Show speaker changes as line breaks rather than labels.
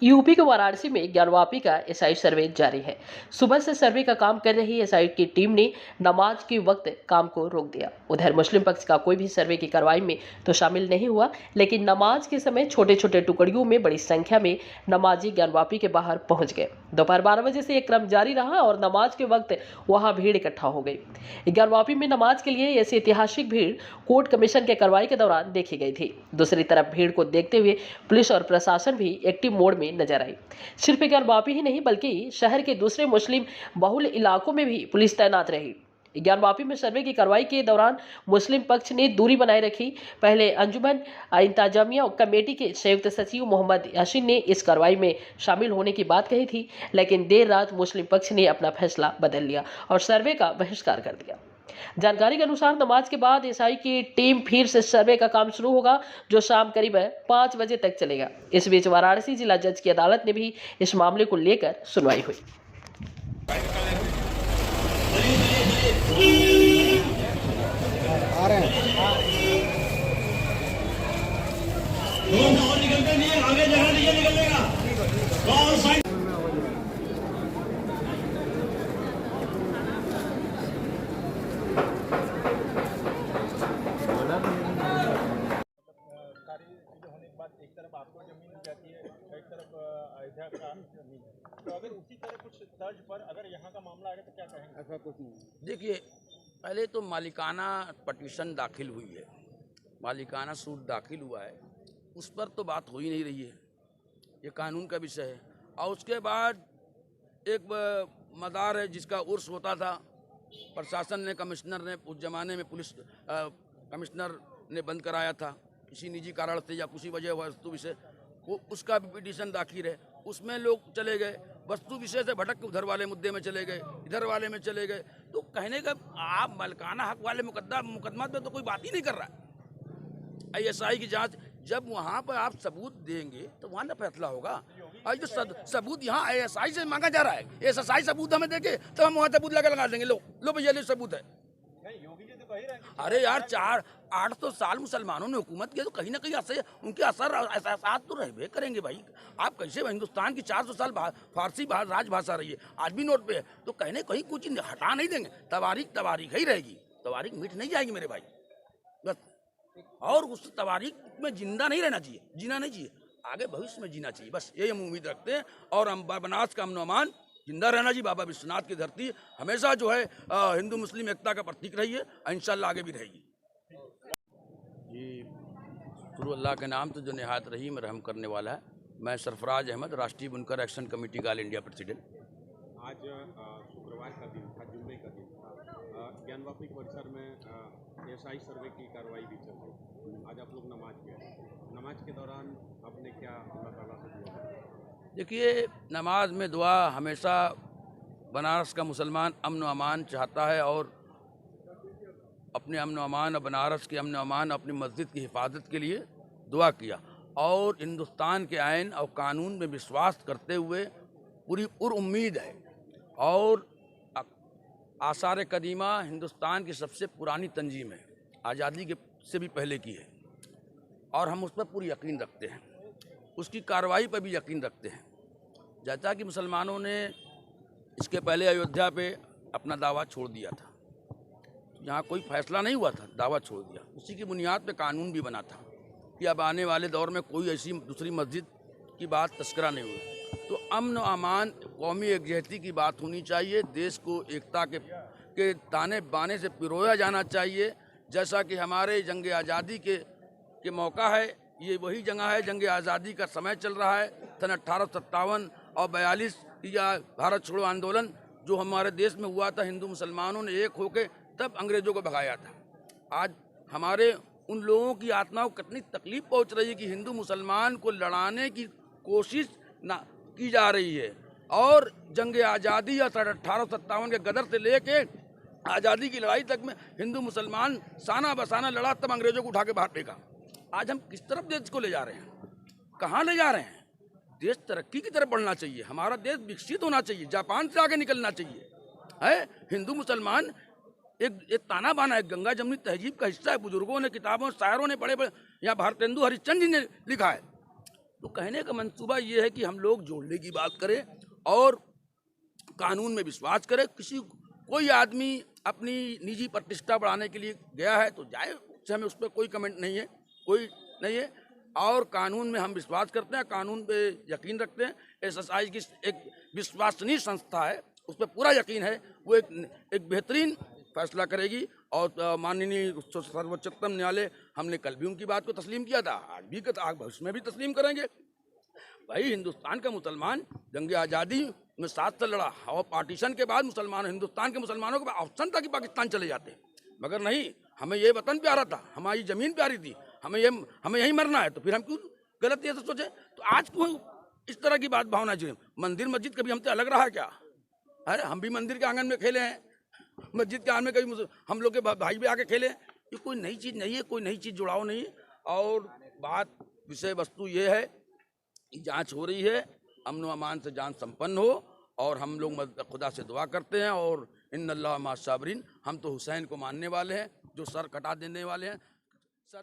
UP के वाराणसी में ज्ञानवापी का एसआई सर्वे जारी है। सुबह से सर्वे का काम कर रही एसआई की टीम ने नमाज के वक्त काम को रोक दिया। उधर मुस्लिम पक्ष का कोई भी सर्वे की कार्रवाई में तो शामिल नहीं हुआ, लेकिन नमाज के समय छोटे छोटे टुकड़ियों में बड़ी संख्या में नमाजी ज्ञानवापी के बाहर पहुंच गए। दोपहर 12 बजे से यह क्रम जारी रहा और नमाज के वक्त वहां भीड़ इकट्ठा हो गई। ज्ञानवापी में नमाज के लिए ऐसी ऐतिहासिक भीड़ कोर्ट कमीशन के कार्रवाई के दौरान देखी गई थी। दूसरी तरफ भीड़ को देखते हुए पुलिस और प्रशासन भी एक्टिव मोड में नजर आई। सिर्फ ज्ञानवापी ही नहीं बल्कि शहर के दूसरे मुस्लिम बहुल इलाकों में भी पुलिस तैनात रही। ज्ञानवापी में सर्वे की कार्रवाई के दौरान मुस्लिम पक्ष ने दूरी बनाए रखी। पहले अंजुमन इंतजामिया कमेटी के संयुक्त सचिव मोहम्मद यासीन ने इस कार्रवाई में शामिल होने की बात कही थी, लेकिन देर रात मुस्लिम पक्ष ने अपना फैसला बदल लिया और सर्वे का बहिष्कार कर दिया। जानकारी के अनुसार नमाज के बाद एसआई की टीम फिर से सर्वे का काम शुरू होगा, जो शाम करीब 5 बजे तक चलेगा। इस बीच वाराणसी जिला जज की अदालत ने भी इस मामले को लेकर सुनवाई हुई।
आ रहे हैं और निकलते नहीं, आगे जगह नहीं निकलेगा।
एक तरफ आपको जमीन दी जाती है, एक तरफ अयोध्या का जमीन है, तो अगर उसी तरह कुछ तर्ज पर अगर यहाँ का मामला आएगा तो क्या कहेंगे? ऐसा कुछ नहीं।
देखिए, पहले तो मालिकाना पटिशन दाखिल हुई है, मालिकाना सूट दाखिल हुआ है, उस पर तो बात हो ही नहीं रही है, ये कानून का विषय है। और उसके बाद एक मदार है जिसका उर्स होता था, प्रशासन ने, कमिश्नर ने उस जमाने में पुलिस कमिश्नर ने बंद कराया था किसी निजी कारण से या किसी वजह वस्तु विषय, वो उसका भी पिटीशन दाखिल है, उसमें लोग चले गए, वस्तु विषय से भटक के उधर वाले मुद्दे में चले गए, इधर वाले में चले गए। तो कहने का आप मालिकाना हक वाले मुकदमा पे तो कोई बात ही नहीं कर रहा है। आईएसआई की जांच जब वहाँ पर आप सबूत देंगे तो वहाँ ना फैसला होगा। और जो सबूत यहाँ आईएसआई से मांगा जा रहा है, एएसआई सबूत हमें देके तो हम वहाँ सबूत लगा देंगे। लो भैया, ले सबूत है। अरे यार, 400-800 साल मुसलमानों ने हुकूमत की, तो कहीं ना कहीं असर, उनके असर एहसास तो रहबे करेंगे भाई। आप कैसे, हिंदुस्तान की 400 साल फारसी राजभाषा रही है, आज भी नोट पे है, तो कहने कहीं कुछ हटा नहीं देंगे। तवारीख ही रहेगी, तवारीख मिट नहीं जाएगी मेरे भाई, बस। और उस तवारीख में जिंदा नहीं रहना चाहिए, जीना नहीं चाहिए, आगे भविष्य में जीना चाहिए, बस यही हम उम्मीद रखते हैं। और हम बनारस का अमन अमान जिंदा रहना जी, बाबा विश्वनाथ की धरती हमेशा जो है हिंदू मुस्लिम एकता का प्रतीक रही है, इंशाल्लाह आगे भी रहेगी जी। शुरू अल्लाह के नाम तो जो निहायत रहीम रहम करने वाला है। मैं सरफराज अहमद, राष्ट्रीय बुनकर एक्शन कमेटी का ऑल इंडिया प्रेसिडेंट।
आज शुक्रवार का दिन था, जुम्मे का दिन था, ज्ञानवापी परिसर में एएसआई सर्वे की कार्रवाई भी चल रही। आज आप लोग नमाज गए, नमाज के दौरान आपने क्या अल्लाह ताला से दुआ की?
देखिए, नमाज में दुआ हमेशा बनारस का मुसलमान अमन व अमान चाहता है, और अपने अमन व अमान और बनारस के अमन व अमान, अपनी मस्जिद की हिफाजत के लिए दुआ किया, और हिंदुस्तान के आइन और कानून में विश्वास करते हुए पूरी पुरउम्मीद है। और आसार कदीमा हिंदुस्तान की सबसे पुरानी तंजीम है, आज़ादी के से भी पहले की है, और हम उस पर पूरी यकीन रखते हैं, उसकी कार्रवाई पर भी यकीन रखते हैं। जैसा कि मुसलमानों ने इसके पहले अयोध्या पे अपना दावा छोड़ दिया था, यहाँ कोई फैसला नहीं हुआ था, दावा छोड़ दिया, उसी की बुनियाद पे कानून भी बना था कि अब आने वाले दौर में कोई ऐसी दूसरी मस्जिद की बात तस्करा नहीं हुई। तो अमन अमान, कौमी एकजहती की बात होनी चाहिए, देश को एकता के ताने बाने से पिरोया जाना चाहिए। जैसा कि हमारे जंग आज़ादी के मौका है, ये वही जगह है, जंग आज़ादी का समय चल रहा है, सन 1857 और 42 या भारत छोड़ो आंदोलन जो हमारे देश में हुआ था, हिंदू मुसलमानों ने एक होकर तब अंग्रेज़ों को भगाया था। आज हमारे उन लोगों की आत्माओं को कितनी तकलीफ पहुंच रही है कि हिंदू मुसलमान को लड़ाने की कोशिश ना की जा रही है, और जंग आज़ादी या 1857 के गदर से लेके आज़ादी की लड़ाई तक में हिंदू मुसलमान साना बसाना लड़ा, तब अंग्रेज़ों को उठा के बाहर फेंका। आज हम किस तरफ देश को ले जा रहे हैं, कहाँ ले जा रहे हैं? देश तरक्की की तरफ बढ़ना चाहिए, हमारा देश विकसित होना चाहिए, जापान से आगे निकलना चाहिए है। हिंदू मुसलमान एक ताना बाना, एक गंगा जमुनी तहजीब का हिस्सा है। बुजुर्गों ने, किताबों, शायरों ने, बड़े बड़े यहाँ भारतेंदु हरिश्चंद्र जी ने लिखा है। तो कहने का मंसूबा ये है कि हम लोग जोड़ने की बात करें और कानून में विश्वास करें। कोई आदमी अपनी निजी प्रतिष्ठा बढ़ाने के लिए गया है तो जाए, उससे हमें उस पर कोई कमेंट नहीं है, कोई नहीं है। और कानून में हम विश्वास करते हैं, कानून पे यकीन रखते हैं। एसएसआई की एक विश्वसनीय संस्था है, उस पर पूरा यकीन है, वो एक बेहतरीन फैसला करेगी। और माननीय सर्वोच्चतम न्यायालय, हमने कल भी उनकी बात को तस्लीम किया था, आज भी भविष्य में भी तस्लीम करेंगे। भाई हिंदुस्तान का मुसलमान जंग आज़ादी में साथ से लड़ा और पार्टीशन के बाद हिंदुस्तान के मुसलमानों को ऑप्शन था कि पाकिस्तान चले जाते, मगर नहीं, हमें ये वतन प्यारा था, हमारी ज़मीन प्यारी थी, हमें यहीं मरना है। तो फिर हम क्यों गलत ये सोचे? तो आज क्यों इस तरह की बात भावना चाहिए? मंदिर मस्जिद कभी हमसे अलग रहा क्या? अरे हम भी मंदिर के आंगन में खेले हैं, मस्जिद के आंगन में कभी हम लोग के भाई भी आके खेले। ये कोई नई चीज़ नहीं है, कोई नई चीज़ जुड़ाव नहीं है। और बात विषय वस्तु ये है, जांच हो रही है, अमन व अमान से जांच संपन्न हो। और हम लोग खुदा से दुआ करते हैं और इन्नल्लाह मअस साबिरीन, हम तो हुसैन को मानने वाले हैं, जो सर कटा देने वाले हैं। सर